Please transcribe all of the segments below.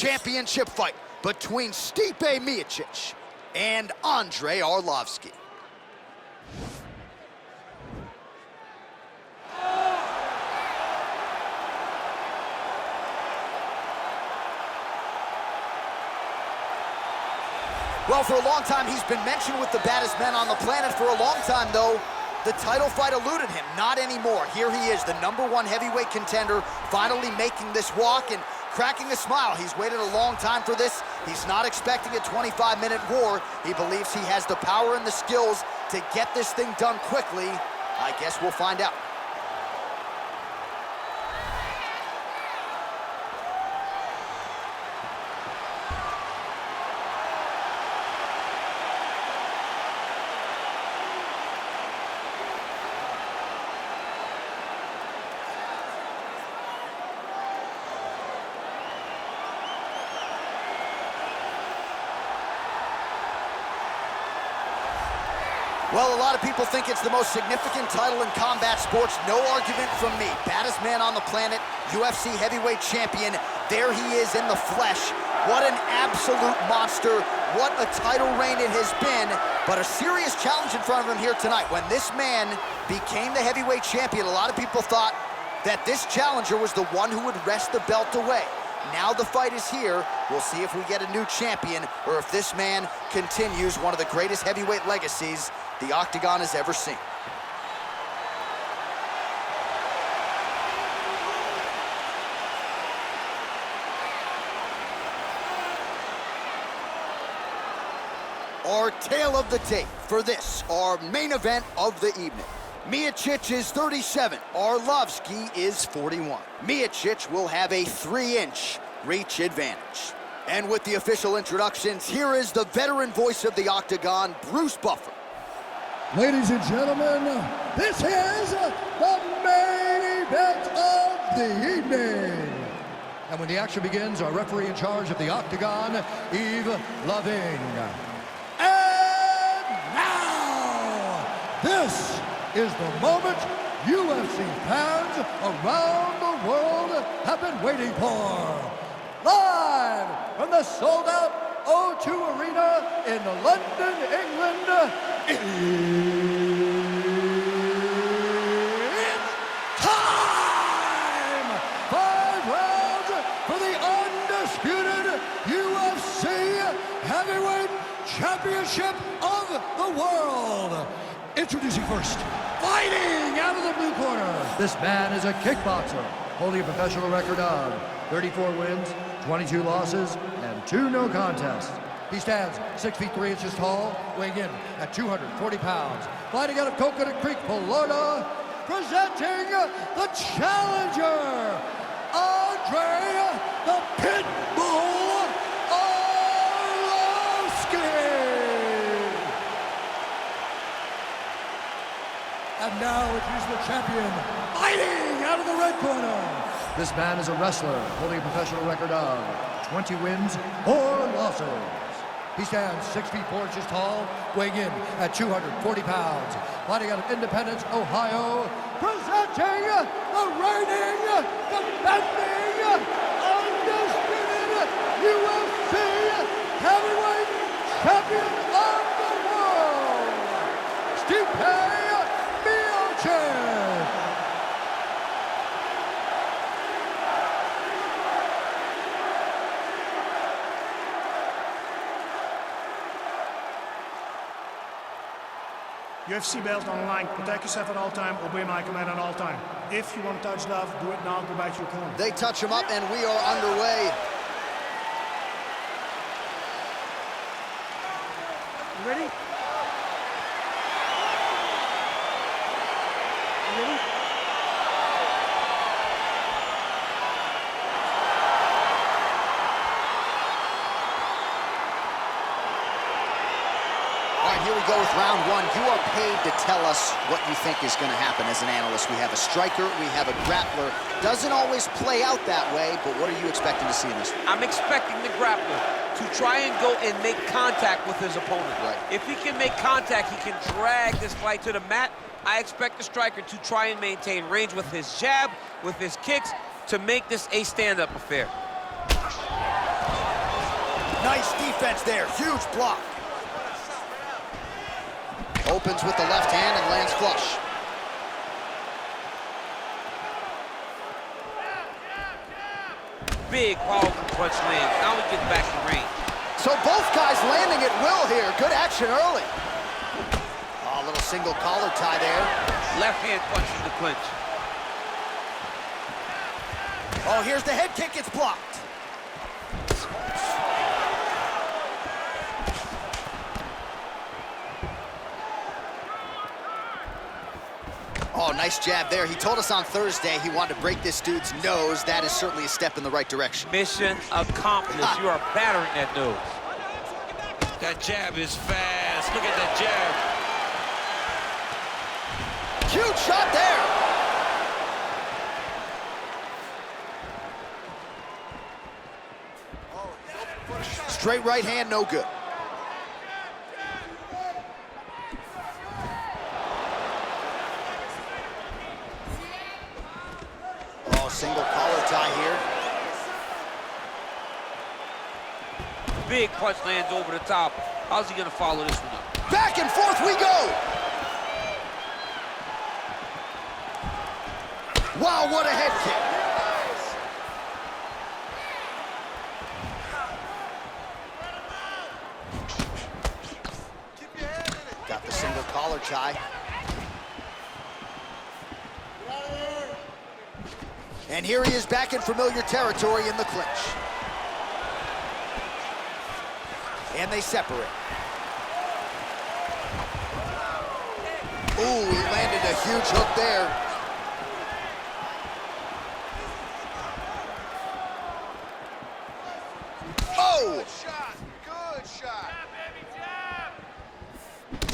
championship fight between Stipe Miocic and Andrei Arlovski. Well, for a long time, he's been mentioned with the baddest men on the planet. For a long time, though, the title fight eluded him. Not anymore. Here he is, the #1 heavyweight contender, finally making this walk and cracking a smile. He's waited a long time for this. He's not expecting a 25-minute war. He believes he has the power and the skills to get this thing done quickly. I guess we'll find out. Well, a lot of people think it's the most significant title in combat sports. No argument from me. Baddest man on the planet, UFC heavyweight champion. There he is in the flesh. What an absolute monster. What a title reign it has been. But a serious challenge in front of him here tonight. When this man became the heavyweight champion, a lot of people thought that this challenger was the one who would wrest the belt away. Now the fight is here. We'll see if we get a new champion or if this man continues one of the greatest heavyweight legacies the Octagon has ever seen. Our tale of the tape for this, our main event of the evening. Miocic is 37, Arlovski is 41. Miocic will have a 3-inch reach advantage. And with the official introductions, here is the veteran voice of the Octagon, Bruce Buffer. Ladies and gentlemen, this is the main event of the evening. And when the action begins, our referee in charge of the Octagon, Yves Loving. And now, this is the moment UFC fans around the world have been waiting for. Live from the sold-out O2 Arena in London, England, it's time! 5 rounds for the undisputed UFC Heavyweight Championship of the world. Introducing first, fighting out of the blue corner. This man is a kickboxer, holding a professional record of 34 wins, 22 losses, and 2 no contests. He stands 6 feet 3 inches tall, weighing in at 240 pounds. Fighting out of Coconut Creek, Florida, presenting the challenger, Andrei the Pitbull Arlovski. And now introducing the champion, fighting out of the red corner. This man is a wrestler, holding a professional record of 20 wins, 4 losses. He stands 6 feet 4 inches tall, weighing in at 240 pounds. Fighting out of Independence, Ohio, presenting the reigning, defending, undisputed UFC heavyweight champion of the world, Stipe Miocic. UFC belt on the line. Protect yourself at all time. Obey my command at all time. If you want to touch love, do it now. Go back to your corner. They touch him up, and we are underway. You ready? You ready? Here we go with round 1. You are paid to tell us what you think is going to happen as an analyst. We have a striker, we have a grappler. Doesn't always play out that way, but what are you expecting to see in this one? I'm expecting the grappler to try and go and make contact with his opponent. Right. If he can make contact, he can drag this fight to the mat. I expect the striker to try and maintain range with his jab, with his kicks, to make this a stand-up affair. Nice defense there, huge block. Opens with the left hand and lands flush. Big, powerful punch lands. Now we get back in range. So both guys landing at will here. Good action early. Oh, a little single collar tie there. Left hand punches the clinch. Oh, here's the head kick, it's blocked. Oh, nice jab there. He told us on Thursday he wanted to break this dude's nose. That is certainly a step in the right direction. Mission accomplished. You are battering that nose. That jab is fast. Look at that jab. Huge shot there. Straight right hand, no good. Oh, single collar tie here. Big punch lands over the top. How's he gonna follow this one up? Back and forth we go. Wow, what a head kick. Got the single collar tie. And here he is back in familiar territory in the clinch. And they separate. Ooh, he landed a huge hook there. Oh! Good shot. Good shot.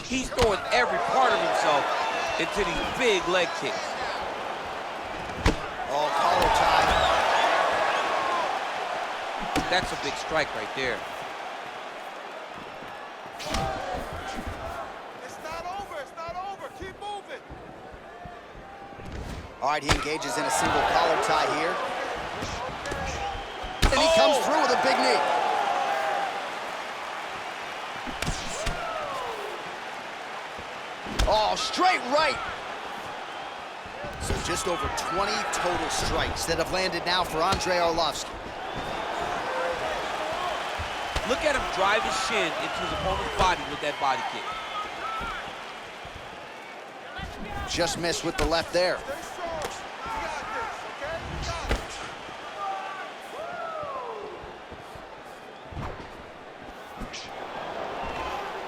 He's throwing every part of himself into these big leg kicks. Oh, collar tie. That's a big strike right there. It's not over. It's not over. Keep moving. All right, he engages in a single collar tie here. And he comes through with a big knee. Oh, straight right. So just over 20 total strikes that have landed now for Andrei Arlovski. Look at him drive his shin into his opponent's body with that body kick. Just missed with the left there. Stay strong. You got this, okay? You got it.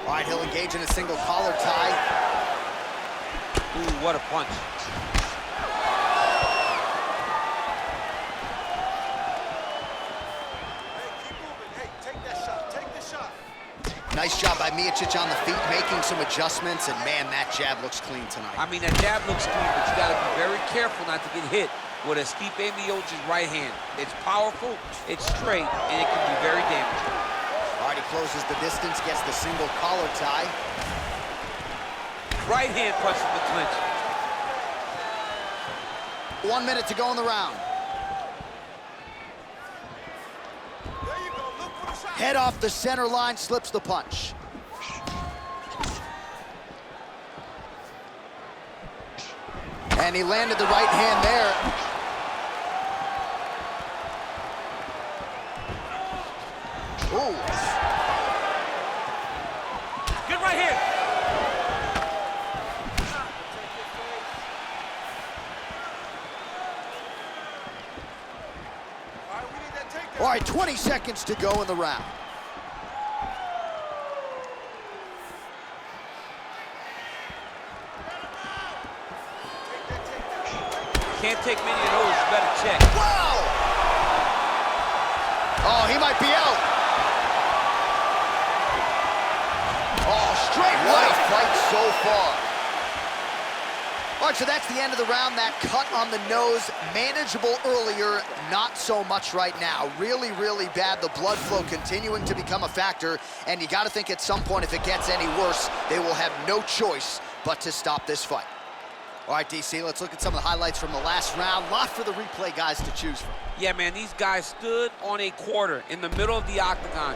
All right, he'll engage in a single collar tie. Ooh, what a punch. Hey, keep moving. Hey, take that shot. Take the shot. Nice job by Miocic on the feet, making some adjustments, and man, that jab looks clean tonight. I mean, that jab looks clean, but you gotta be very careful not to get hit with a Stipe Miocic's right hand. It's powerful, it's straight, and it can be very damaging. All right, he closes the distance, gets the single collar tie. Right hand punches the clinch. 1 minute to go in the round. There you go. Look for the shot. Head off the center line, slips the punch. And he landed the right hand there. Ooh. Good right hand. All right, we need that takedown. All right, 20 seconds to go in the round. Can't take many of those, you better check. Wow! Oh, he might be out. Oh, straight right. Fight so far. All right, so that's the end of the round. That cut on the nose, manageable earlier, not so much right now. Really, really bad. The blood flow continuing to become a factor, and you got to think at some point, if it gets any worse, they will have no choice but to stop this fight. All right, DC, let's look at some of the highlights from the last round. Lot for the replay guys to choose from. Yeah, man, these guys stood on a quarter in the middle of the octagon.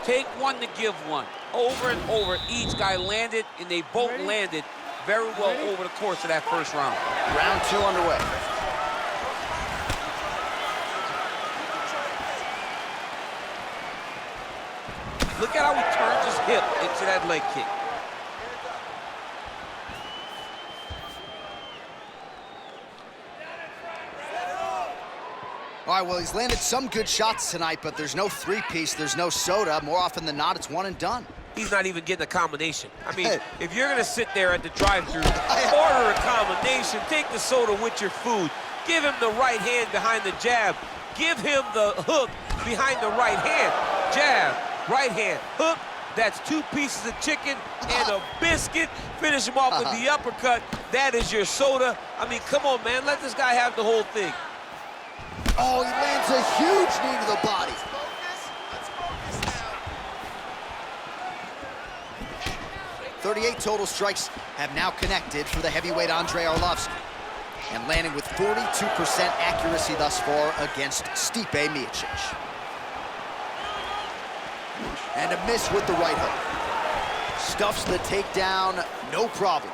Take one to give one. Over and over, each guy landed, and they both landed very well over the course of that first round. Round 2 underway. Look at how he turns his hip into that leg kick. All right, well, he's landed some good shots tonight, but there's no three-piece, there's no soda. More often than not, it's one and done. He's not even getting a combination. I mean, if you're gonna sit there at the drive-thru, order a combination, take the soda with your food, give him the right hand behind the jab, give him the hook behind the right hand, jab, right hand, hook. That's 2 pieces of chicken and a biscuit. Finish him off with the uppercut. That is your soda. I mean, come on, man, let this guy have the whole thing. Oh, he lands a huge knee to the body. Let's focus now. 38 total strikes have now connected for the heavyweight Andrei Arlovski, and landing with 42% accuracy thus far against Stipe Miocic. And a miss with the right hook. Stuffs the takedown, no problem.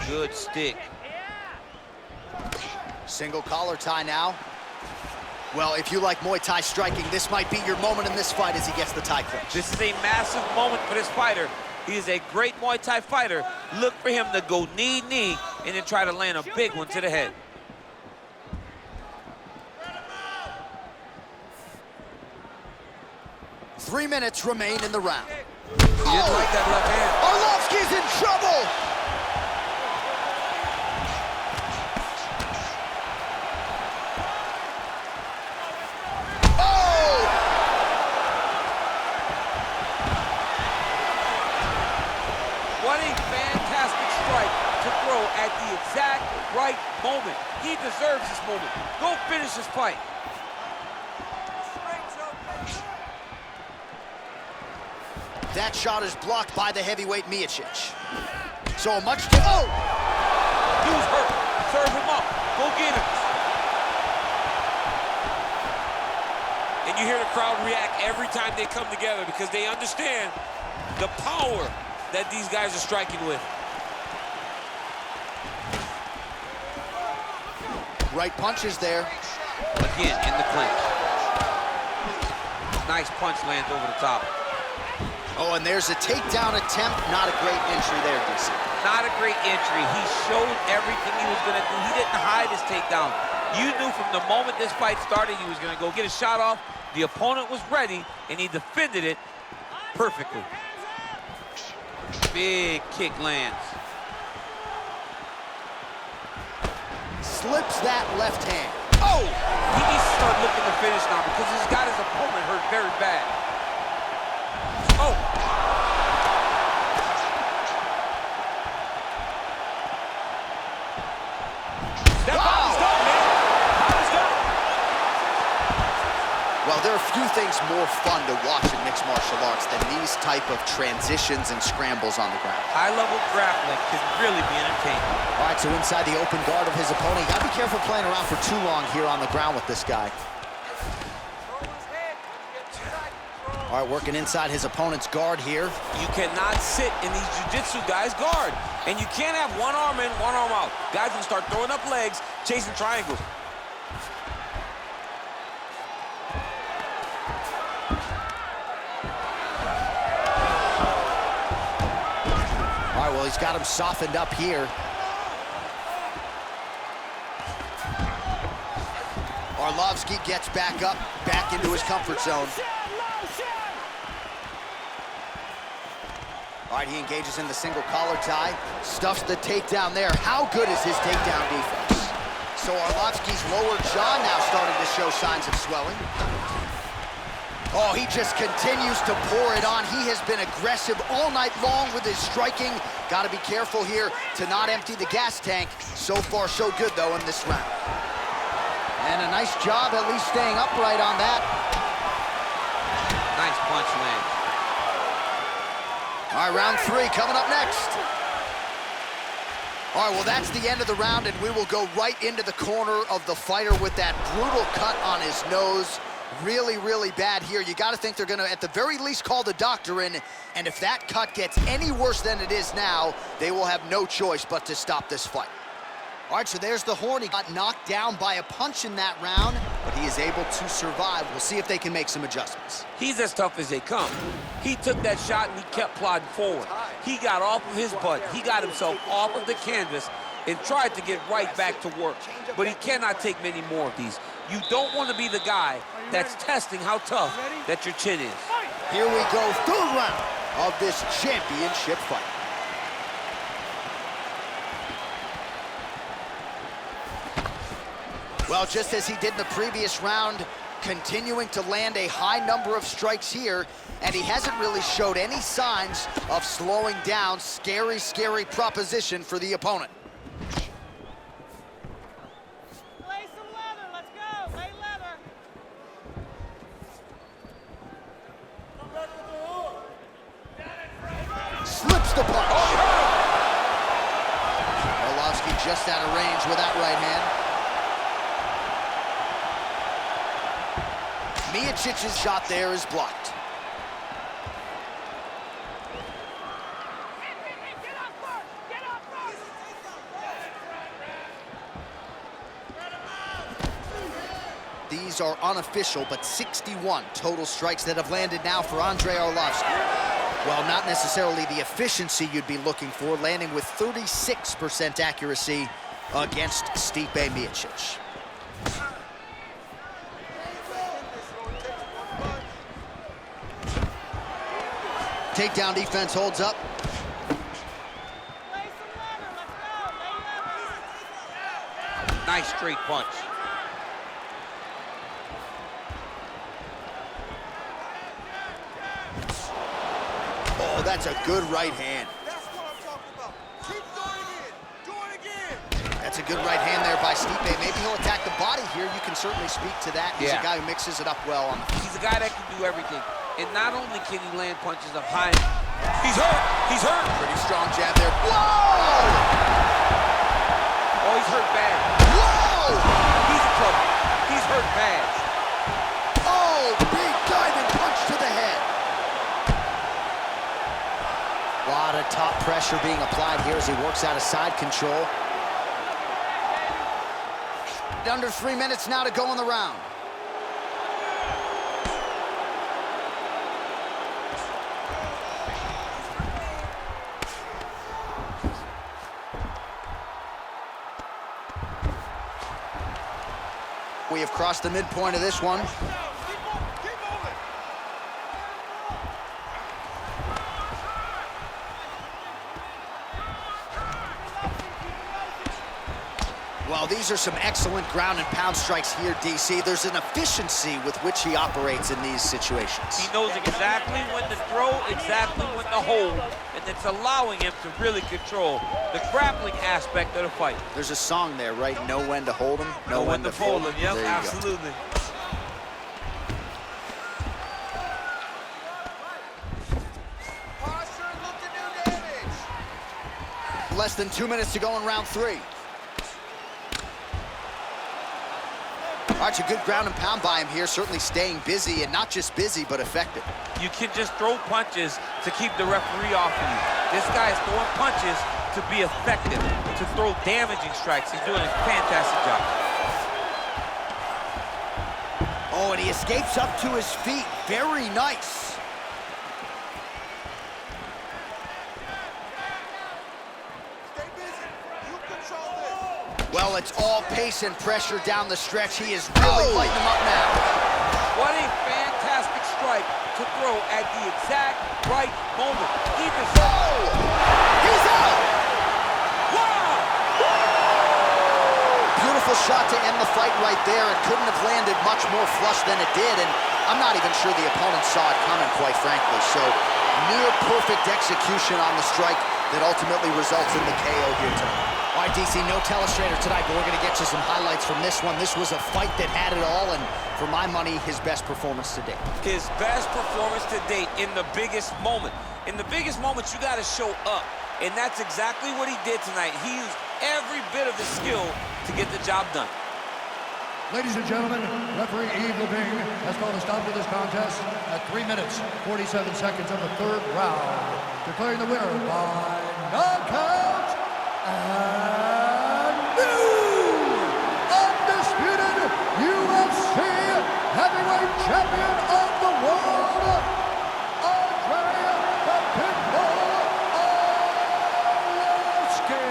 Good stick. Single collar tie now. Well, if you like Muay Thai striking, this might be your moment in this fight as he gets the tie clinch. This is a massive moment for this fighter. He is a great Muay Thai fighter. Look for him to go knee, and then try to land a big one to the head. Three minutes remain in the round. He didn't like that left hand. Arlovski's in trouble! What a fantastic strike to throw at the exact right moment. He deserves this moment. Go finish this fight. That shot is blocked by the heavyweight Miocic. So a much... Oh! Dude's hurt. Serve him up. Go get him. And you hear the crowd react every time they come together because they understand the power that these guys are striking with. Right punches there. Again, in the clinch. Nice punch lands over the top. Oh, and there's a takedown attempt. Not a great entry there, DC. Not a great entry. He showed everything he was gonna do. He didn't hide his takedown. You knew from the moment this fight started he was gonna go get a shot off. The opponent was ready, and he defended it perfectly. Big kick lands. Slips that left hand. Oh! He needs to start looking to finish now because he's got his opponent hurt very bad. Oh! That bout is done, man. Bout is done. Well, there are few things more fun to watch in mixed martial arts than these type of transitions and scrambles on the ground. High-level grappling can really be entertaining. All right, so inside the open guard of his opponent. You gotta be careful playing around for too long here on the ground with this guy. All right, working inside his opponent's guard here. You cannot sit in these jiu-jitsu guys' guard. And you can't have one arm in, one arm out. Guys will start throwing up legs, chasing triangles. All right, well, he's got him softened up here. Arlovski gets back up, back into his comfort zone. All right, he engages in the single collar tie, stuffs the takedown there. How good is his takedown defense? So Arlovski's lower jaw now starting to show signs of swelling. Oh, he just continues to pour it on. He has been aggressive all night long with his striking. Got to be careful here to not empty the gas tank. So far, so good, though, in this round. And a Nice job at least staying upright on that. Nice punch land. All right, round 3 coming up next. All right, well, that's the end of the round, and we will go right into the corner of the fighter with that brutal cut on his nose. Really, really bad here. You got to think they're going to, at the very least, call the doctor in, and if that cut gets any worse than it is now, they will have no choice but to stop this fight. All right, so there's the horn. He got knocked down by a punch in that round, but he is able to survive. We'll see if they can make some adjustments. He's as tough as they come. He took that shot and he kept plodding forward. He got off of his butt. He got himself off of the canvas and tried to get right back to work. But he cannot take many more of these. You don't want to be the guy that's testing how tough that your chin is. Here we go, 3rd round of this championship fight. Well, just as he did in the previous round, continuing to land a high number of strikes here, and he hasn't really showed any signs of slowing down. Scary, scary proposition for the opponent. Lay some leather. Let's go. Lay leather. Slips the punch. Arlovski just out of range with that right hand. Miocic's shot there is blocked. These are unofficial, but 61 total strikes that have landed now for Andrei Arlovski. Well, not necessarily the efficiency you'd be looking for, landing with 36% accuracy against Stipe Miocic. Takedown defense holds up. Lay some leather. Let's go. Lay leather. Nice straight punch. Oh, that's a good right hand. That's what I'm talking about. Keep doing it. Do it again. That's a good right hand there by Stipe. Maybe he'll attack the body here. You can certainly speak to that. He's a guy who mixes it up well on the feet. He's a guy that can do everything. And not only can he land punches up high, he's hurt. He's hurt. Pretty strong jab there. Whoa! Oh, he's hurt bad. Whoa! He's in trouble. He's hurt bad. Oh, big diving punch to the head. A lot of top pressure being applied here as he works out of side control. Under 3 minutes now to go in the round. We have crossed the midpoint of this one. Well, these are some excellent ground and pound strikes here, DC. There's an efficiency with which he operates in these situations. He knows exactly when to throw, exactly when to hold, and it's allowing him to really control the grappling aspect of the fight. There's a song there, right? Know when to hold him, Know when to fold him. Yep, There you absolutely. Posture, look to do damage. go. Less than 2 minutes to go in round 3. All right, a good ground and pound by him here, certainly staying busy, and not just busy, but effective. You can just throw punches to keep the referee off of you. This guy is throwing punches to be effective, to throw damaging strikes. He's doing a fantastic job. Oh, and he escapes up to his feet. Very nice. Stay busy. You control this. Well, it's all pace and pressure down the stretch. He is really lighting him up now. What a fantastic strike to throw at the exact right moment. Even so. He's out! Wow! Beautiful shot to end the fight right there. It couldn't have landed much more flush than it did, and I'm not even sure the opponent saw it coming, quite frankly. So, near perfect execution on the strike that ultimately results in the KO here tonight. All right, DC, no telestrator tonight, but we're going to get you some highlights from this one. This was a fight that had it all, and for my money, his best performance to date. His best performance to date in the biggest moment. In the biggest moments, you got to show up, and that's exactly what he did tonight. He used every bit of his skill to get the job done. Ladies and gentlemen, referee Yves Levine has called a stop to this contest at 3 minutes, 47 seconds of the third round, declaring the winner by knockout and new undisputed UFC heavyweight champion of the world, Andrei the Pitbull Arlovski.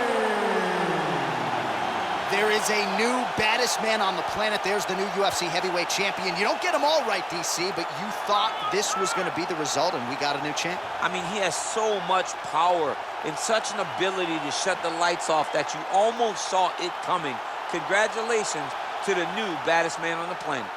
There is a new baddest man on the planet. There's the new UFC heavyweight champion. You don't get them all right, DC, but you thought this was going to be the result, and we got a new champ. I mean, he has so much power and such an ability to shut the lights off that you almost saw it coming. Congratulations to the new baddest man on the planet.